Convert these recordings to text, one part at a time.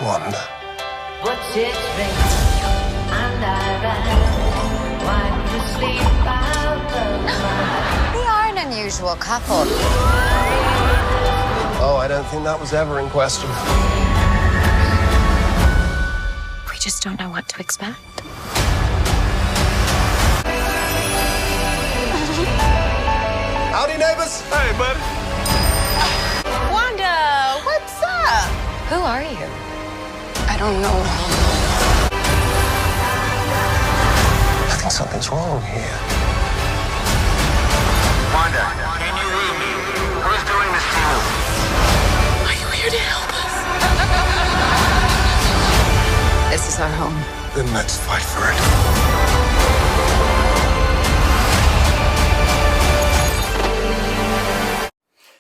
Wanda. What's its ring? And I ran. Why you sleep out the night? They are an unusual couple. Oh, I don't think that was ever in question. We just don't know what to expect. Howdy, neighbors. Hey, buddy. Wanda, what's up? Who are you? I don't know. I think something's wrong here. Wanda, can you read me? Who's doing this to you? Are you here to help us? This is our home. Then let's fight for it.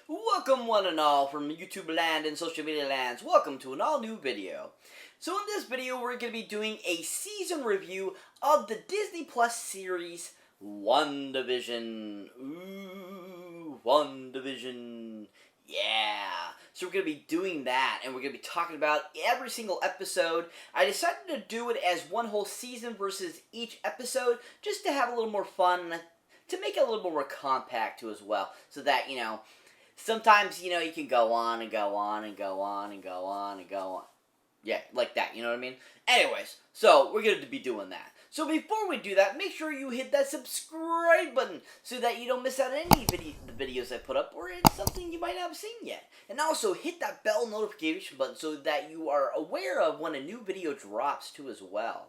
Welcome one and all from YouTube land and social media lands. Welcome to an all new video. So in this video we're going to be doing a season review of the Disney Plus series WandaVision. Ooh, WandaVision. Yeah. So we're going to be doing that and we're going to be talking about every single episode. I decided to do it as one whole season versus each episode just to have a little more fun, to make it a little more compact too as well, so that, you know, sometimes, you know, you can go on and go on and go on and go on and go on. Yeah, like that, you know what I mean? Anyways, so we're going to be doing that. So before we do that, make sure you hit that subscribe button so that you don't miss out on any the videos I put up or it's something you might not have seen yet. And also hit that bell notification button so that you are aware of when a new video drops too as well.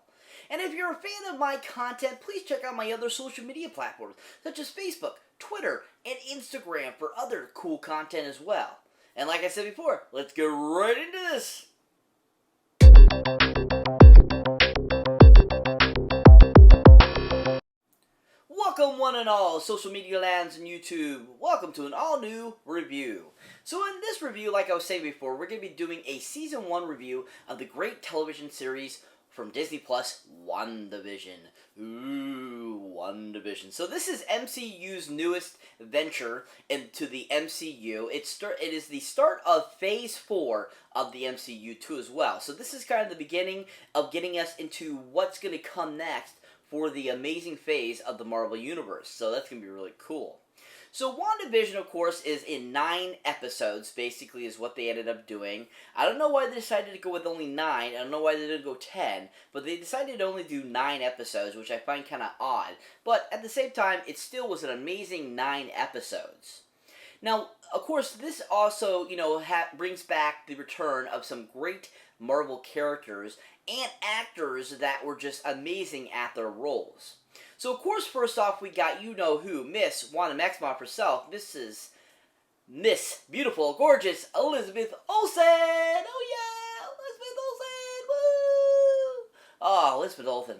And if you're a fan of my content, please check out my other social media platforms, such as Facebook, Twitter, and Instagram for other cool content as well. And like I said before, let's get right into this. Welcome one and all, social media lands and YouTube. Welcome to an all new review. So in this review, like I was saying before, we're going to be doing a Season 1 review of the great television series from Disney Plus, WandaVision. Ooh, WandaVision. So this is MCU's newest venture into the MCU. It is the start of Phase 4 of the MCU too as well. So this is kind of the beginning of getting us into what's going to come next for the amazing phase of the Marvel Universe. So that's going to be really cool. So WandaVision, of course, is in 9 episodes, basically, is what they ended up doing. I don't know why they decided to go with only 9. I don't know why they didn't go 10. But they decided to only do 9 episodes, which I find kind of odd. But at the same time, it still was an amazing 9 episodes. Now, of course, this also, you know, brings back the return of some great Marvel characters and actors that were just amazing at their roles. So, of course, first off, we got you-know-who, Miss Wanda Maximoff herself, Miss Beautiful, Gorgeous Elizabeth Olsen! Oh, yeah! Elizabeth Olsen! Woo! Oh, Elizabeth Olsen.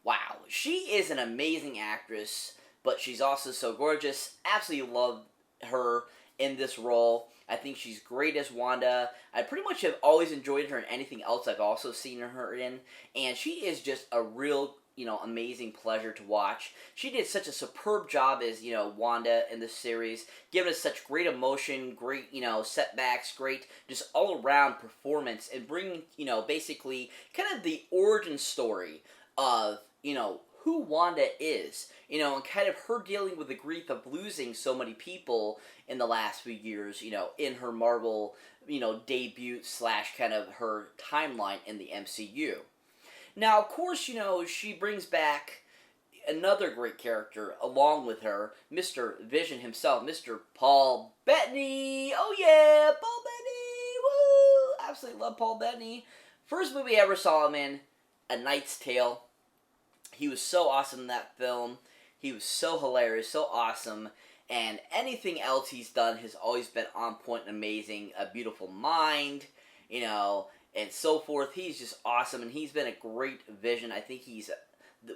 Wow. She is an amazing actress, but she's also so gorgeous. Absolutely love her in this role. I think she's great as Wanda. I pretty much have always enjoyed her in anything else I've also seen her in. And she is just a real, you know, amazing pleasure to watch. She did such a superb job as, you know, Wanda in this series, giving us such great emotion, great, you know, setbacks, great just all-around performance, and bringing, you know, basically kind of the origin story of, you know, who Wanda is, you know, and kind of her dealing with the grief of losing so many people in the last few years, you know, in her Marvel, you know, debut / kind of her timeline in the MCU. Now, of course, you know, she brings back another great character along with her, Mr. Vision himself, Mr. Paul Bettany. Oh, yeah, Paul Bettany. Woo! Absolutely love Paul Bettany. First movie I ever saw him in, A Knight's Tale. He was so awesome in that film. He was so hilarious, so awesome. And anything else he's done has always been on point and amazing. A Beautiful Mind, you know, and so forth. He's just awesome, and he's been a great Vision. I think he's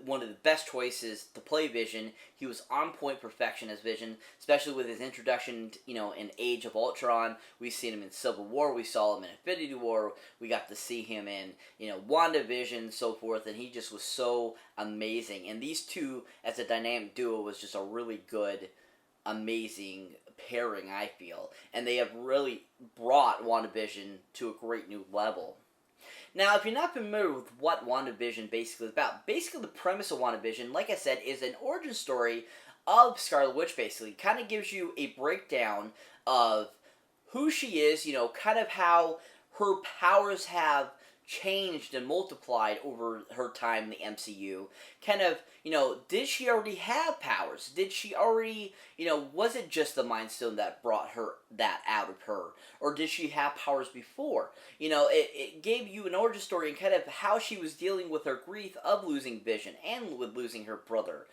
one of the best choices to play Vision. He was on point perfection as Vision, especially with his introduction, you know, in Age of Ultron. We've seen him in Civil War. We saw him in Infinity War. We got to see him in, you know, WandaVision, so forth, and he just was so amazing. And these two, as a dynamic duo, was just a really good, amazing pairing, I feel. And they have really brought WandaVision to a great new level. Now, if you're not familiar with what WandaVision basically is about, basically the premise of WandaVision, like I said, is an origin story of Scarlet Witch, basically. Kind of gives you a breakdown of who she is, kind of how her powers have changed and multiplied over her time in the MCU. Kind of, did she already have powers? Did she already, was it just the Mind Stone that brought that out of her? Or did she have powers before? It gave you an origin story and kind of how she was dealing with her grief of losing Vision and with losing her brother,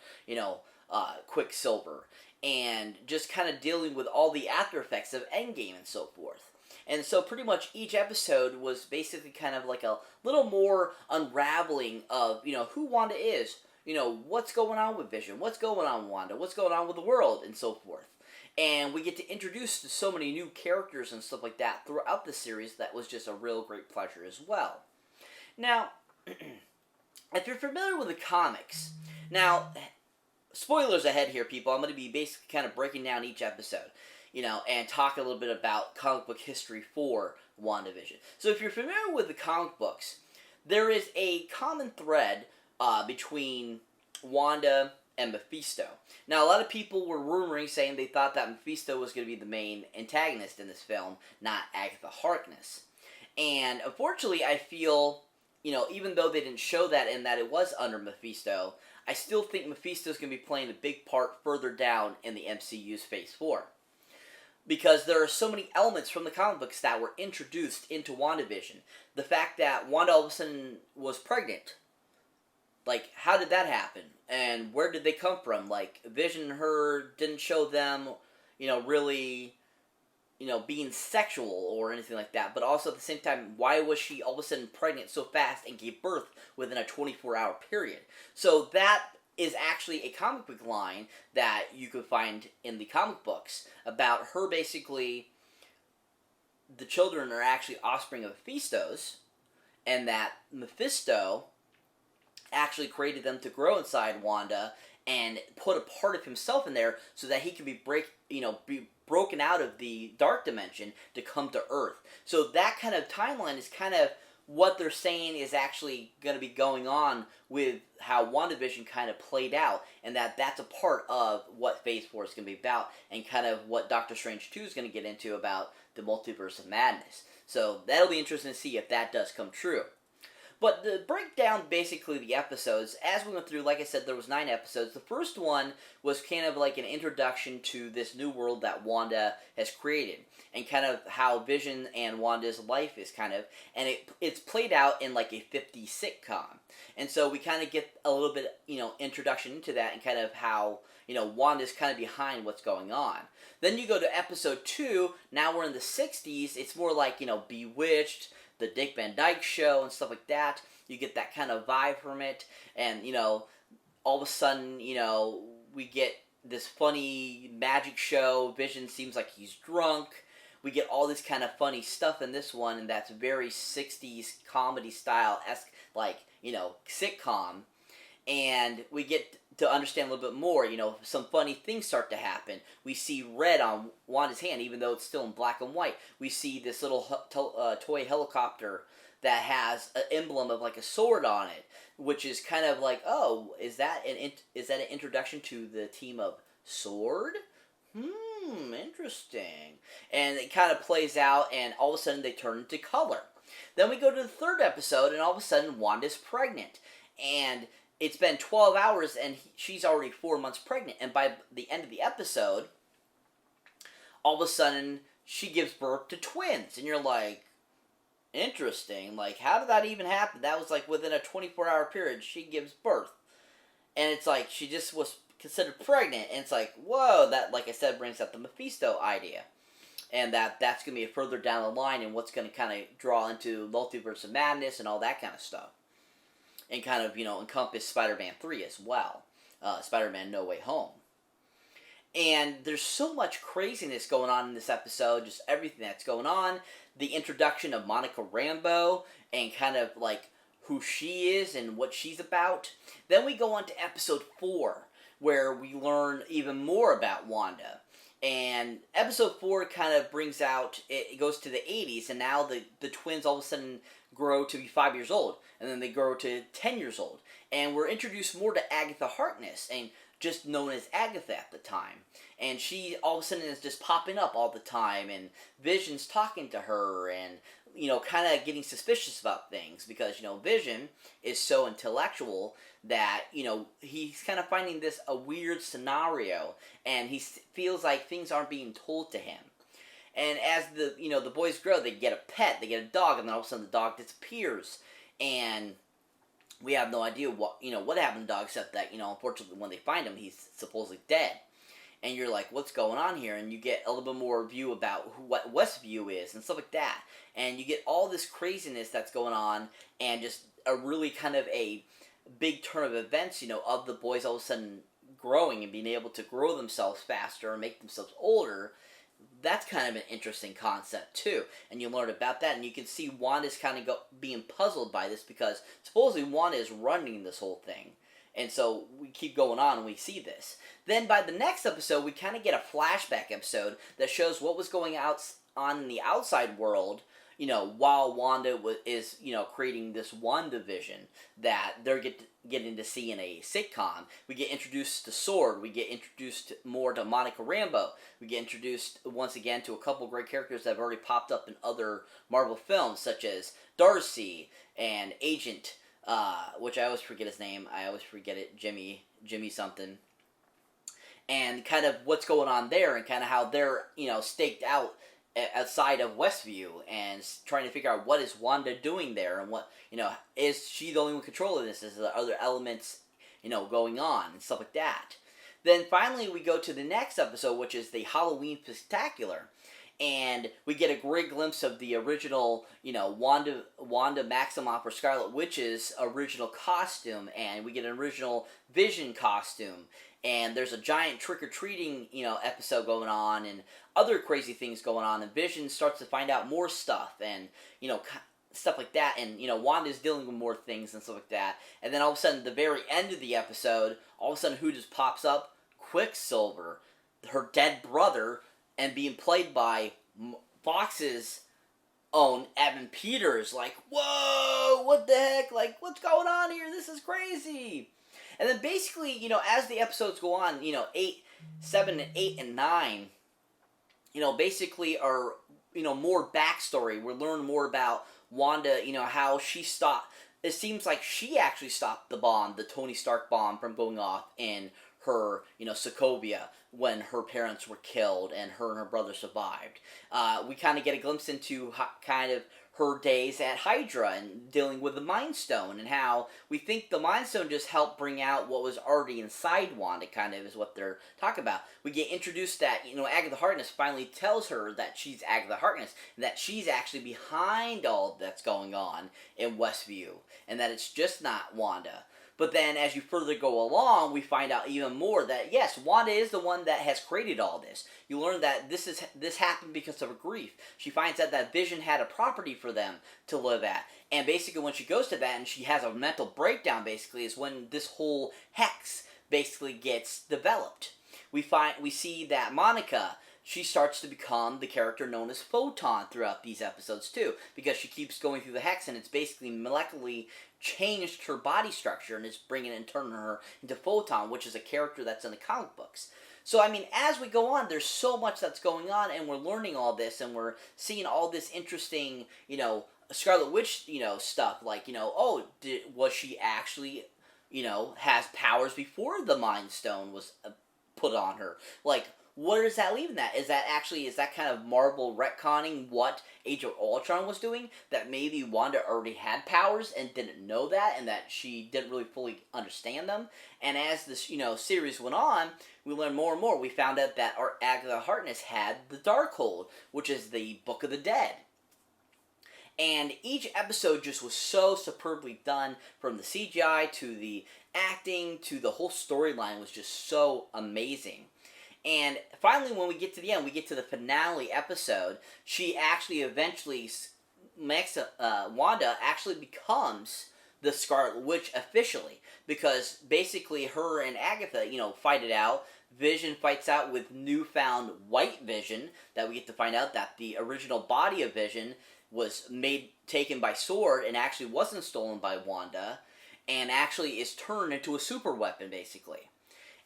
Quicksilver. And just kind of dealing with all the after effects of Endgame and so forth. And so pretty much each episode was basically kind of like a little more unraveling of, who Wanda is. What's going on with Vision? What's going on with Wanda? What's going on with the world? And so forth. And we get to introduce to so many new characters and stuff like that throughout the series. That was just a real great pleasure as well. Now, if you're familiar with the comics, now, spoilers ahead here, people. I'm going to be basically kind of breaking down each episode. And talk a little bit about comic book history for WandaVision. So if you're familiar with the comic books, there is a common thread between Wanda and Mephisto. Now, a lot of people were rumoring, saying they thought that Mephisto was going to be the main antagonist in this film, not Agatha Harkness. And unfortunately, I feel, even though they didn't show that and that it was under Mephisto, I still think Mephisto is going to be playing a big part further down in the MCU's Phase 4. Because there are so many elements from the comic books that were introduced into WandaVision. The fact that Wanda all of a sudden was pregnant. Like, how did that happen? And where did they come from? Like, Vision and her didn't show them, really, being sexual or anything like that. But also at the same time, why was she all of a sudden pregnant so fast and gave birth within a 24-hour period? So that is actually a comic book line that you could find in the comic books about her basically, the children are actually offspring of Mephisto's, and that Mephisto actually created them to grow inside Wanda and put a part of himself in there so that he could be broken out of the dark dimension to come to Earth. So that kind of timeline is kind of what they're saying is actually going to be going on with how WandaVision kind of played out, and that's a part of what Phase 4 is going to be about, and kind of what Doctor Strange 2 is going to get into about the Multiverse of Madness. So that'll be interesting to see if that does come true. But to break down basically the episodes, as we went through, like I said, there was 9 episodes. The first one was kind of like an introduction to this new world that Wanda has created, and kind of how Vision and Wanda's life is kind of, and it's played out in like a 50s sitcom. And so we kind of get a little bit, introduction into that, and kind of how, Wanda's kind of behind what's going on. Then you go to episode 2, now we're in the 60s, it's more like, Bewitched, the Dick Van Dyke Show and stuff like that. You get that kind of vibe from it, and all of a sudden, we get this funny magic show. Vision seems like he's drunk. We get all this kind of funny stuff in this one, and that's very 60s comedy style-esque, like, sitcom. And we get to understand a little bit more, some funny things start to happen. We see red on Wanda's hand, even though it's still in black and white. We see this little toy helicopter that has an emblem of like a sword on it, which is kind of like, oh, is that an introduction to the team of Sword? Interesting. And it kind of plays out, and all of a sudden they turn into color. Then we go to the third episode, and all of a sudden Wanda's pregnant. And it's been 12 hours, and she's already 4 months pregnant. And by the end of the episode, all of a sudden, she gives birth to twins. And you're like, interesting. Like, how did that even happen? That was like within a 24-hour period, she gives birth. And it's like, she just was considered pregnant. And it's like, whoa, that, like I said, brings up the Mephisto idea. And that's going to be further down the line, and what's going to kind of draw into Multiverse of Madness and all that kind of stuff. And kind of, encompass Spider-Man 3 as well. Spider-Man No Way Home. And there's so much craziness going on in this episode. Just everything that's going on. The introduction of Monica Rambeau. And kind of like who she is and what she's about. Then we go on to episode 4. Where we learn even more about Wanda. And episode 4 kind of brings out, it goes to the 80s, and now the twins all of a sudden grow to be 5 years old, and then they grow to 10 years old. And we're introduced more to Agatha Harkness, and just known as Agatha at the time. And she all of a sudden is just popping up all the time, and Vision's talking to her, and, you know, kind of getting suspicious about things, because, you know, Vision is so intellectual that, you know, he's kind of finding this a weird scenario, and he feels like things aren't being told to him. And as the boys grow, they get a pet, they get a dog, and then all of a sudden the dog disappears, and we have no idea what happened to the dog, except that, you know, unfortunately when they find him, he's supposedly dead. And you're like, what's going on here? And you get a little bit more view about what Westview is and stuff like that. And you get all this craziness that's going on, and just a really kind of a big turn of events, you know, of the boys all of a sudden growing and being able to grow themselves faster and make themselves older. That's kind of an interesting concept too, and you learn about that, and you can see Wanda's kind of being puzzled by this, because supposedly Wanda is running this whole thing, and so we keep going on and we see this. Then by the next episode, we kind of get a flashback episode that shows what was going on in the outside world, you know, while Wanda is, you know, creating this WandaVision that they're getting to see in a sitcom. We get introduced to Sword. We get introduced more to Monica Rambeau. We get introduced once again to a couple great characters that have already popped up in other Marvel films, such as Darcy and Agent, which I always forget his name. I always forget it. Jimmy something. And kind of what's going on there, and kind of how they're, you know, staked out outside of Westview, and trying to figure out what is Wanda doing there, and what, you know, is she the only one controlling this? Is there other elements, you know, going on and stuff like that? Then finally we go to the next episode, which is the Halloween Spectacular, and we get a great glimpse of the original, you know, Wanda Maximoff or Scarlet Witch's original costume, and we get an original Vision costume. And there's a giant trick-or-treating, you know, episode going on, and other crazy things going on, and Vision starts to find out more stuff, and, you know, stuff like that, and, you know, Wanda's dealing with more things and stuff like that, and then all of a sudden, at the very end of the episode, all of a sudden, who just pops up? Quicksilver, her dead brother, and being played by Fox's own Evan Peters. Like, whoa, what the heck? Like, what's going on here? This is crazy! And then basically, you know, as the episodes go on, you know, 7 and 8 and 9, you know, basically are, you know, more backstory. We're learning more about Wanda, you know, how she stopped. It seems like she actually stopped the bomb, the Tony Stark bomb, from going off in her, you know, Sokovia, when her parents were killed and her brother survived. We kind of get a glimpse into kind of her days at Hydra and dealing with the Mind Stone, and how we think the Mind Stone just helped bring out what was already inside Wanda, kind of is what they're talking about. We get introduced that, you know, Agatha Harkness finally tells her that she's Agatha Harkness, and that she's actually behind all that's going on in Westview, and that it's just not Wanda. But then, as you further go along, we find out even more that, yes, Wanda is the one that has created all this. You learn that this happened because of her grief. She finds out that Vision had a property for them to live at. And basically, when she goes to that and she has a mental breakdown, basically, is when this whole hex basically gets developed. We see that Monica, she starts to become the character known as Photon throughout these episodes too, because she keeps going through the hex, and it's basically molecularly changed her body structure, and it's bringing and turning her into Photon, which is a character that's in the comic books. So, I mean, as we go on, there's so much that's going on, and we're learning all this, and we're seeing all this interesting, you know, Scarlet Witch, you know, stuff, like, you know, oh, was she actually, you know, has powers before the Mind Stone was put on her? Like, where does that leave that? Is that kind of Marvel retconning what Age of Ultron was doing? That maybe Wanda already had powers and didn't know that, and that she didn't really fully understand them? And as this, you know, series went on, we learned more and more. We found out that our Agatha Harkness had the Darkhold, which is the Book of the Dead. And each episode just was so superbly done, from the CGI to the acting to the whole storyline was just so amazing. And finally, when we get to the end, we get to the finale episode, she actually eventually, Wanda actually becomes the Scarlet Witch officially, because basically her and Agatha, you know, fight it out. Vision fights out with newfound white Vision, that we get to find out that the original body of Vision was taken by Sword and actually wasn't stolen by Wanda, and actually is turned into a super weapon, basically.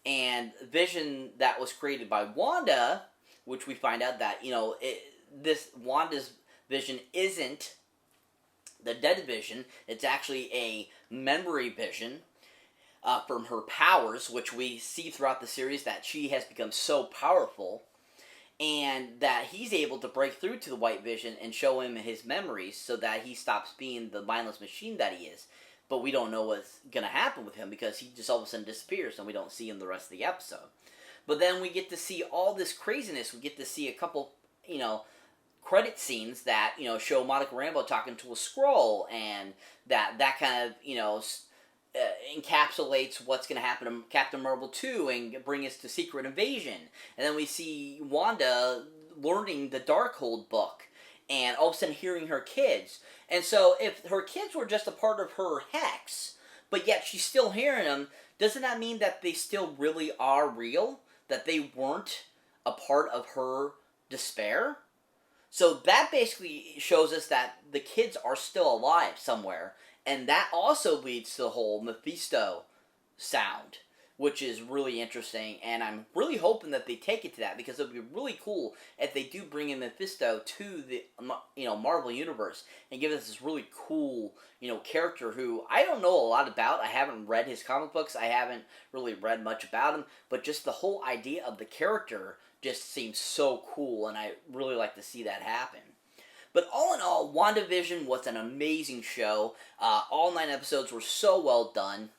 And Vision that was created by Wanda, which we find out that, this Wanda's Vision isn't the dead Vision, it's actually a memory Vision from her powers, which we see throughout the series that she has become so powerful, and that he's able to break through to the White Vision and show him his memories so that he stops being the mindless machine that he is. But we don't know what's going to happen with him because he just all of a sudden disappears and we don't see him the rest of the episode. But then we get to see all this craziness. We get to see a couple, credit scenes that, show Monica Rambeau talking to a Skrull, and that kind of, encapsulates what's going to happen to Captain Marvel 2 and bring us to Secret Invasion. And then we see Wanda learning the Darkhold book and all of a sudden hearing her kids. And so if her kids were just a part of her hex, but yet she's still hearing them, doesn't that mean that they still really are real? That they weren't a part of her despair? So that basically shows us that the kids are still alive somewhere. And that also leads to the whole Mephisto sound, which is really interesting. And I'm really hoping that they take it to that, because it would be really cool if they do bring in Mephisto to the Marvel Universe and give us this really cool character who I don't know a lot about. I haven't read his comic books. I haven't really read much about him. But just the whole idea of the character just seems so cool, and I really like to see that happen. But all in all, WandaVision was an amazing show. All 9 episodes were so well done.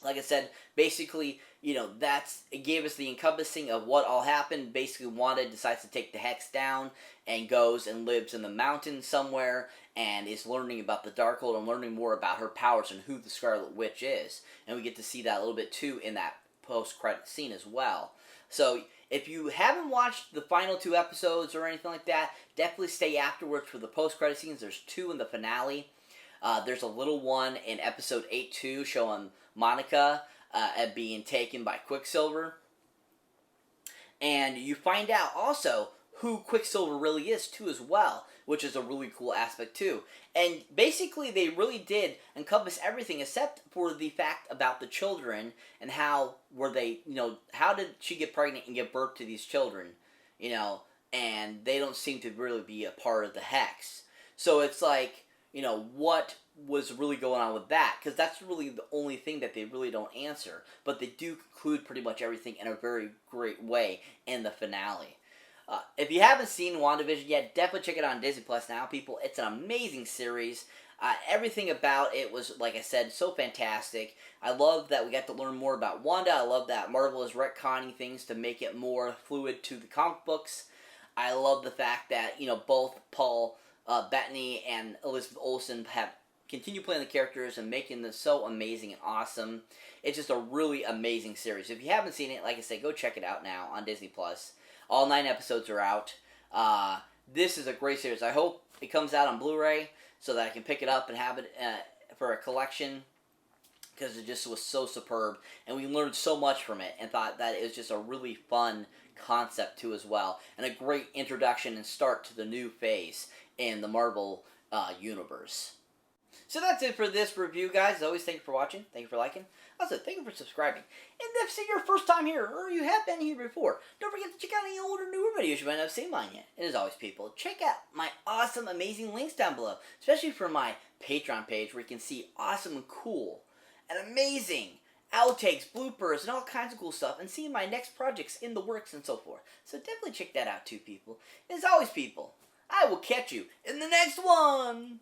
Like I said, basically, it gave us the encompassing of what all happened. Basically, Wanda decides to take the Hex down and goes and lives in the mountains somewhere and is learning about the Darkhold and learning more about her powers and who the Scarlet Witch is. And we get to see that a little bit, too, in that post-credit scene as well. So if you haven't watched the final 2 episodes or anything like that, definitely stay afterwards for the post-credit scenes. There's 2 in the finale. There's a little one in episode 8-2 showing Monica being taken by Quicksilver. And you find out also who Quicksilver really is, too, as well, which is a really cool aspect, too. And basically, they really did encompass everything except for the fact about the children and how how did she get pregnant and give birth to these children, and they don't seem to really be a part of the Hex. So it's like, what was really going on with that? Because that's really the only thing that they really don't answer. But they do conclude pretty much everything in a very great way in the finale. If you haven't seen WandaVision yet, definitely check it out on Disney Plus now, people. It's an amazing series. Everything about it was, like I said, so fantastic. I love that we got to learn more about Wanda. I love that Marvel is retconning things to make it more fluid to the comic books. I love the fact that, both Paul Bettany and Elizabeth Olsen have continued playing the characters and making them so amazing and awesome. It's just a really amazing series. If you haven't seen it, like I said, go check it out now on Disney Plus. All 9 episodes are out. This is a great series. I hope it comes out on Blu-ray so that I can pick it up and have it for a collection, because it just was so superb. And we learned so much from it and thought that it was just a really fun concept too as well. And a great introduction and start to the new phase in the Marvel universe. So that's it for this review, guys. As always, thank you for watching. Thank you for liking. Also, thank you for subscribing. And if this is your first time here, or you have been here before, don't forget to check out any older, newer videos you might not have seen mine yet. And as always, people, check out my awesome, amazing links down below, especially for my Patreon page, where you can see awesome and cool and amazing outtakes, bloopers, and all kinds of cool stuff, and see my next projects in the works and so forth. So definitely check that out too, people. And as always, people, I will catch you in the next one.